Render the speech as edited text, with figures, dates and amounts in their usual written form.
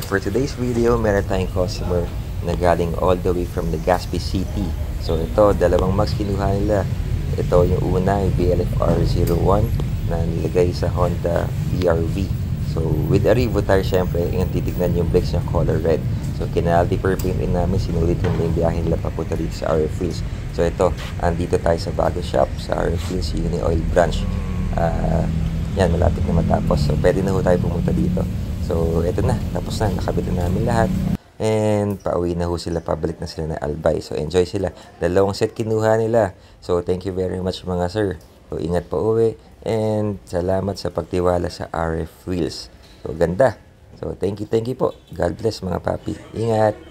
for today's video, meron tayong customer na galing all the way from Legazpi City. So ito, dalawang mags kinuha nila. Ito yung una, yung BLFR01 na nilagay sa Honda BRV. So with a Revo tire, syempre, yung titignan yung brakes niya color red. So kinaldiper paint in namin, sinulit nila yung biyahe nila papunta dito sa RF Wheels. So ito, andito tayo sa bago shop sa RF Wheels Uni Oil Branch. Yan, malapit na matapos. So pwede na ho tayo pumunta dito. So ito na, tapos na, nakabit na namin lahat. And pauwi na ho sila, pabalik na sila na Albay. So enjoy sila. Dalawang set kinuha nila. So thank you very much mga sir. So ingat pa uwi. And salamat sa pagtiwala sa RF Wheels. So ganda. So thank you po. God bless mga papi. Ingat.